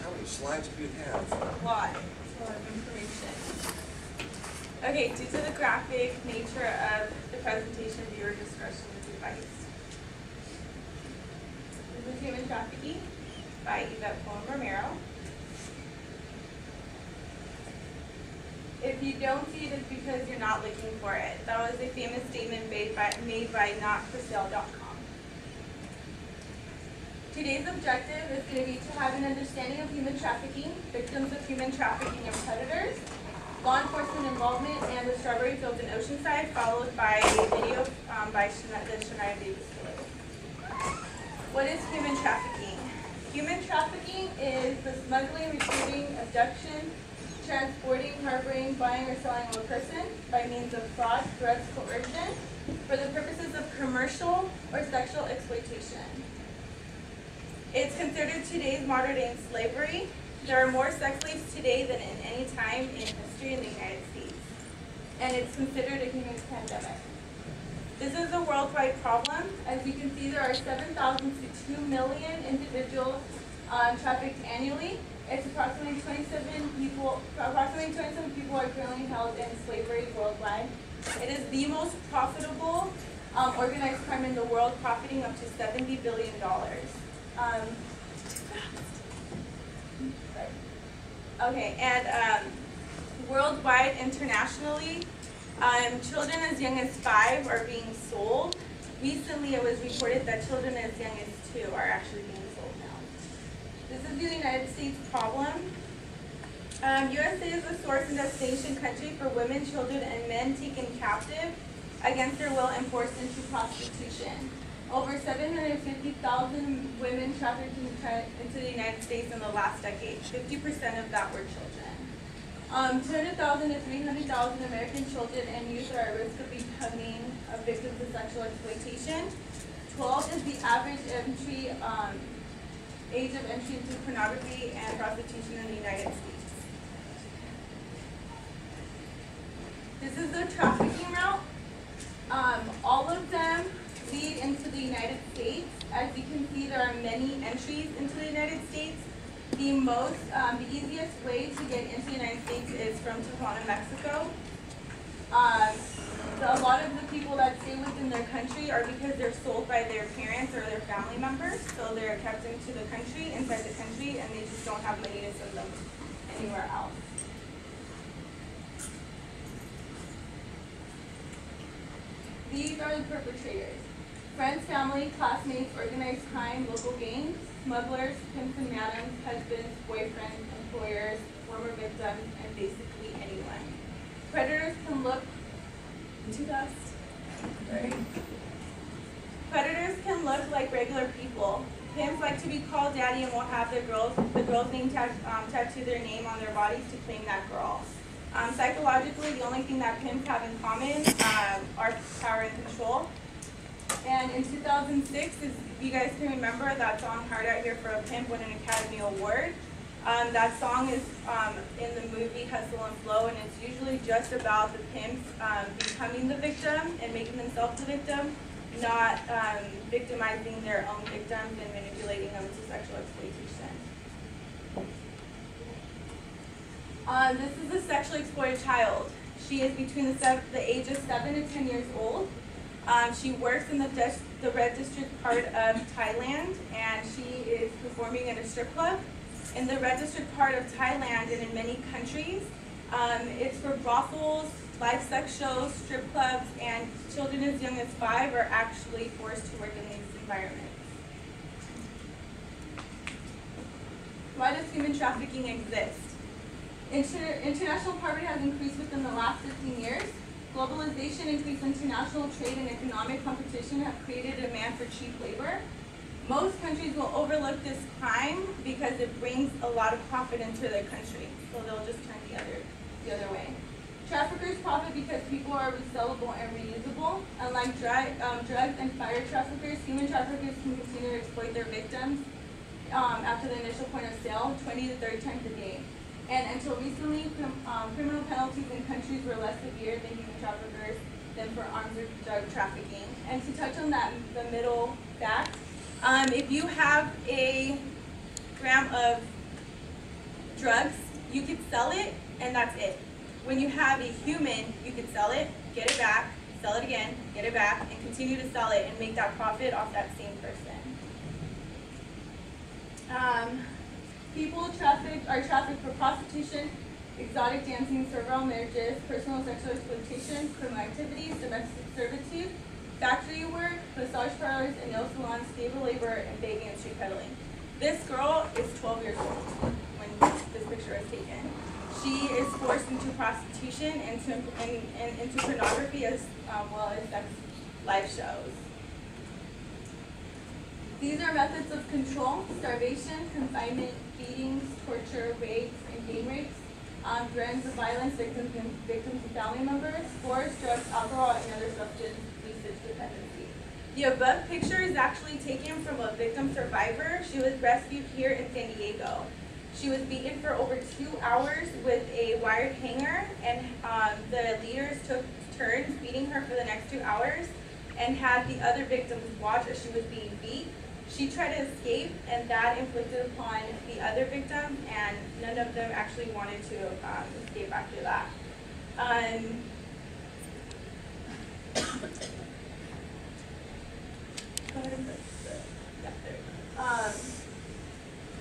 how many slides do you have? A lot of information. Okay, due to the graphic nature of the presentation, viewer discretion is advised. This is Human Trafficking by Yvette Pullom-Romero. If you don't see it, it's because you're not looking for it. That was a famous statement made by NotForSale.com. Today's objective is going to be to have an understanding of human trafficking, victims of human trafficking and predators, law enforcement involvement, and the strawberry fields in Oceanside, followed by a video by the Shania Davis Killer. What is human trafficking? Human trafficking is the smuggling, receiving, abduction, transporting, harboring, buying, or selling of a person by means of fraud, threats, coercion, for the purposes of commercial or sexual exploitation. It's considered today's modern-day slavery. There are more sex slaves today than in any time in history in the United States. And it's considered a human pandemic. This is a worldwide problem. As you can see, there are 7,000 to 2 million individuals trafficked annually. It's approximately 27 people are currently held in slavery worldwide. It is the most profitable organized crime in the world, profiting up to $70 billion. Okay, and worldwide, internationally, children as young as 5 are being sold. Recently, it was reported that children as young as 2 are actually being sold now. This is the United States problem. USA is the source and destination country for women, children, and men taken captive against their will and forced into prostitution. Over 750,000 women trafficked into the United States in the last decade. 50% of that were children. 200,000 to 300,000 American children and youth are at risk of becoming victims of sexual exploitation. 12 is the average age of entry into pornography and prostitution in the United States. This is the trafficking route. All of them lead into the United States. As you can see, there are many entries into the United States. The easiest way to get into the United States is from Tijuana, Mexico. A lot of the people that stay within their country are because they're sold by their parents or their family members, so they're kept into the country, inside the country, and they just don't have money to send them anywhere else. These are the perpetrators. Friends, family, classmates, organized crime, local gangs, smugglers, pimps and madams, husbands, boyfriends, employers, former victims, and basically anyone. Predators can look too fast. Sorry. Predators can look like regular people. Pimps like to be called daddy and will have the girl's name tattoo their name on their bodies to claim that girl. Psychologically, the only thing that pimps have in common are power and control. And in 2006, as you guys can remember, that song "Hard Out Here for a Pimp" won an Academy Award. That song is in the movie Hustle and Flow, and it's usually just about the pimps becoming the victim and making themselves the victim, not victimizing their own victims and manipulating them to sexual exploitation. This is a sexually exploited child. She is between the ages 7 to 10 years old. She works in the Red District part of Thailand, and she is performing in a strip club. In the Red District part of Thailand and in many countries, it's for brothels, live sex shows, strip clubs, and children as young as 5 are actually forced to work in these environments. Why does human trafficking exist? International poverty has increased within the last 15 years. Globalization, increased international trade, and economic competition have created a demand for cheap labor. Most countries will overlook this crime because it brings a lot of profit into their country, so they'll just turn the other way. Traffickers profit because people are resellable and reusable. Unlike drugs and fire traffickers, human traffickers can continue to exploit their victims after the initial point of sale 20 to 30 times a day. And until recently, criminal penalties in countries were less severe than human traffickers than for arms or drug trafficking. And to touch on that, the middle fact, if you have a gram of drugs, you could sell it, and that's it. When you have a human, you could sell it, get it back, sell it again, get it back, and continue to sell it and make that profit off that same person. People are trafficked for prostitution, exotic dancing, servile marriages, personal sexual exploitation, criminal activities, domestic servitude, factory work, massage parlors, and nail salons, slave labor, and begging and street peddling. This girl is 12 years old when this picture is taken. She is forced into prostitution and into pornography as well as sex live shows. These are methods of control: starvation, confinement, beatings, torture, rapes, and gang rapes, threats of violence, victims and family members, force, drugs, alcohol, and other substance usage dependency. The above picture is actually taken from a victim survivor. She was rescued here in San Diego. She was beaten for over 2 hours with a wired hanger, and the leaders took turns beating her for the next 2 hours and had the other victims watch as she was being beat. She tried to escape, and that inflicted upon the other victim, and none of them actually wanted to escape after that.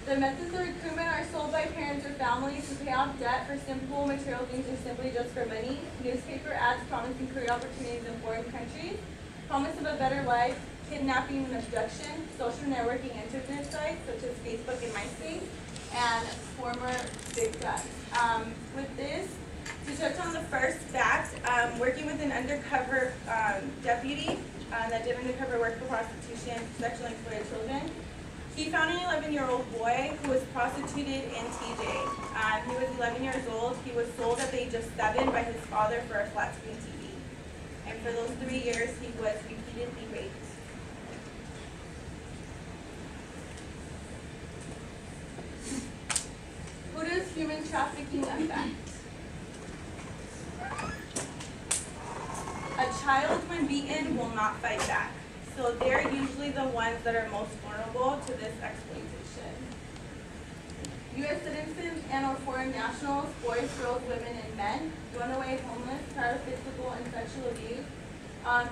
The methods of recruitment are sold by parents or families to pay off debt for simple material things or simply just for money. Newspaper ads promising career opportunities in foreign countries, promise of a better life, kidnapping and abduction, social networking internet sites such as Facebook and MySpace, and former victims. With this, to touch on the first fact, working with an undercover deputy that did undercover work for prostitution, sexually exploited children, he found an 11-year-old boy who was prostituted in TJ. He was 11 years old. He was sold at the age of 7 by his father for a flat screen TV. And for those 3 years, he was repeatedly raped. Who does human trafficking affect? A child, when beaten, will not fight back. So they're usually the ones that are most vulnerable to this exploitation. U.S. citizens and or foreign nationals, boys, girls, women, and men, runaway, homeless, prior physical and sexual abuse,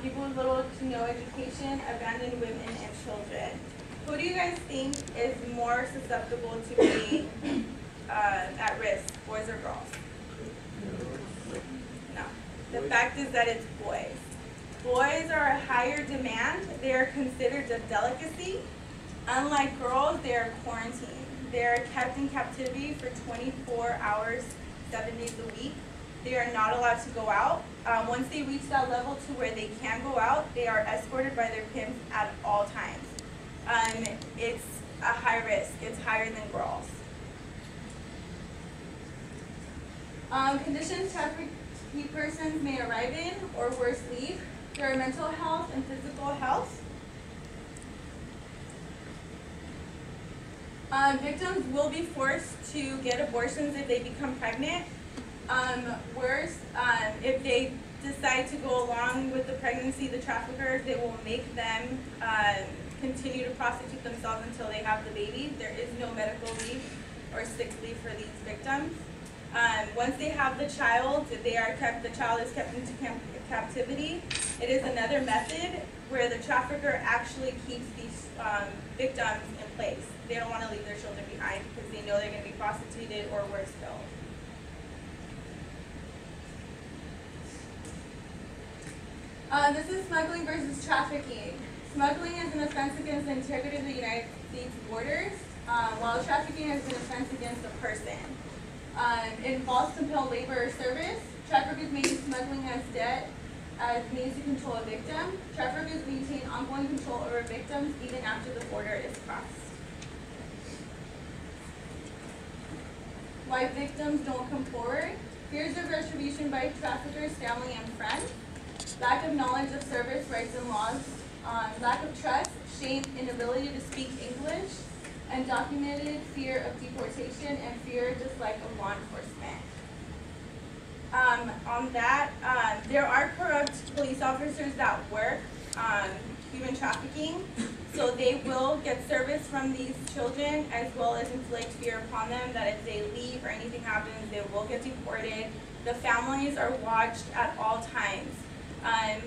people with little to no education, abandoned women, and children. Who do you guys think is more susceptible to being at risk, boys or girls? No. The fact is that it's boys. Boys are a higher demand. They are considered a delicacy. Unlike girls, they are quarantined. They are kept in captivity for 24 hours, 7 days a week. They are not allowed to go out. Once they reach that level to where they can go out, they are escorted by their pimps at all times. It's a high risk. It's higher than girls. Conditions trafficked persons may arrive in or worse leave. There are mental health and physical health. Victims will be forced to get abortions if they become pregnant. Worse, if they decide to go along with the pregnancy, the traffickers, they will make them continue to prostitute themselves until they have the baby. There is no medical leave or sick leave for these victims. Once they have the child, the child is kept into captivity. It is another method where the trafficker actually keeps these victims in place. They don't want to leave their children behind because they know they're going to be prostituted or worse still. This is smuggling versus trafficking. Smuggling is an offense against the integrity of the United States borders, while trafficking is an offense against a person. It involves compelled labor or service. Traffickers may use smuggling as debt as means to control a victim. Traffickers maintain ongoing control over victims even after the border is crossed. Why victims don't come forward? Fears of retribution by traffickers, family, and friends. Lack of knowledge of service, rights, and laws. Lack of trust, shame, inability to speak English, and documented fear of deportation and fear or dislike of law enforcement. On that, there are corrupt police officers that work human trafficking. So they will get service from these children, as well as inflict fear upon them that if they leave or anything happens, they will get deported. The families are watched at all times.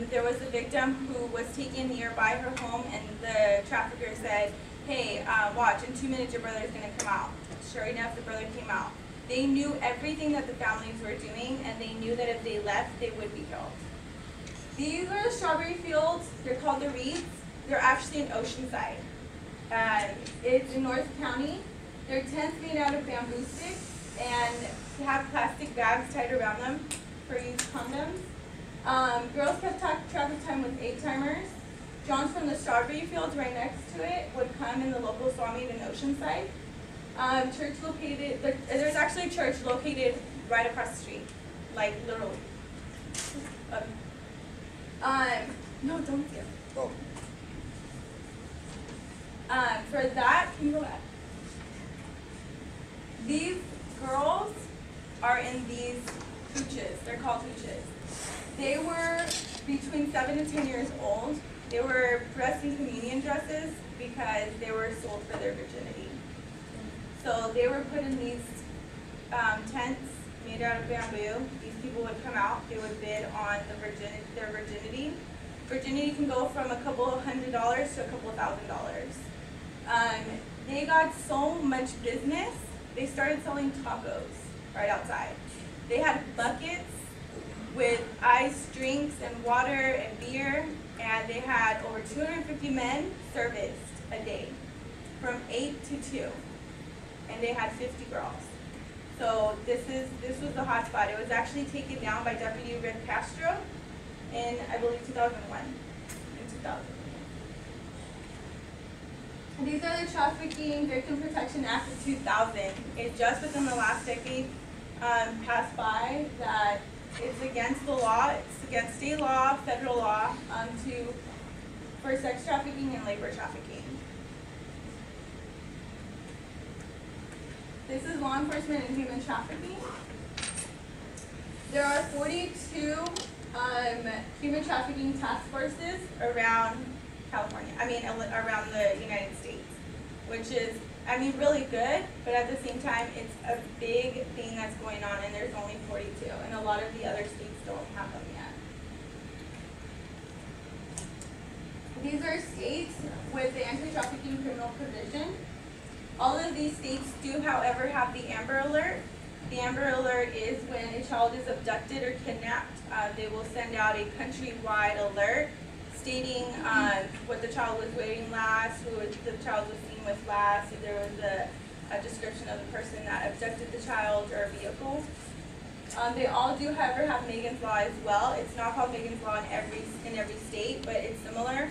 There was a victim who was taken nearby her home, and the trafficker said, hey, watch, in 2 minutes your brother's going to come out. Sure enough, the brother came out. They knew everything that the families were doing, and they knew that if they left, they would be killed. These are the strawberry fields. They're called the Reeds. They're actually in Oceanside. It's in North County. They're tents made out of bamboo sticks and have plastic bags tied around them for used condoms. Girls kept track of time with 8-timers. Johns from the strawberry fields right next to it would come in the local saw meet in Oceanside. Church located, there's actually a church located right across the street, like literally. No, don't skip. Oh. For that, can you go back? These girls are in these hooches. They're called hooches. They were between 7 and 10 years old. They were dressed in communion dresses because they were sold for their virginity. So they were put in these tents made out of bamboo. These people would come out. They would bid on their virginity. Virginity can go from a couple of $100 to a couple of $1,000. They got so much business, they started selling tacos right outside. They had buckets with ice, drinks, and water, and beer, and they had over 250 men serviced a day, from 8 to 2, and they had 50 girls. So this was the hot spot. It was actually taken down by Deputy Yvette Castro in, I believe, 2001. In 2000. These are the Trafficking Victim Protection Act of 2000. It just within the last decade passed by that it's against the law, it's against state law, federal law, for sex trafficking and labor trafficking. This is law enforcement and human trafficking. There are 42 human trafficking task forces around California, around the United States, which is, really good, but at the same time, it's a big thing that's going on, and there's only 42, and a lot of the other states don't have them yet. These are states with the anti-trafficking criminal provision. All of these states do, however, have the Amber Alert. The Amber Alert is when a child is abducted or kidnapped. They will send out a countrywide alert stating what the child was wearing last, who the child was seen with last, if there was a description of the person that abducted the child or a vehicle. They all do, however, have Megan's Law as well. It's not called Megan's Law in every state, but it's similar,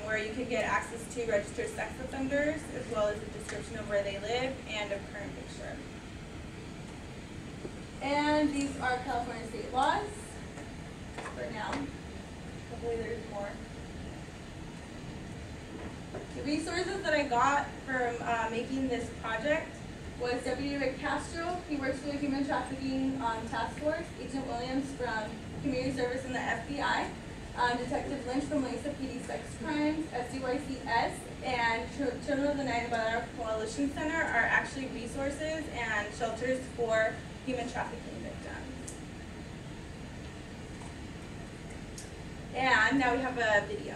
where you could get access to registered sex offenders, as well as a description of where they live and a current picture. And these are California state laws for now. Hopefully there's more. The resources that I got from making this project was Deputy Rick Castro. He works for the Human Trafficking Task Force, Agent Williams from Community Service in the FBI, Detective Lynch from Mesa PD Sex Crimes, SDYCS, and Children of the Night Bilateral Coalition Center are actually resources and shelters for human trafficking victims. And now we have a video.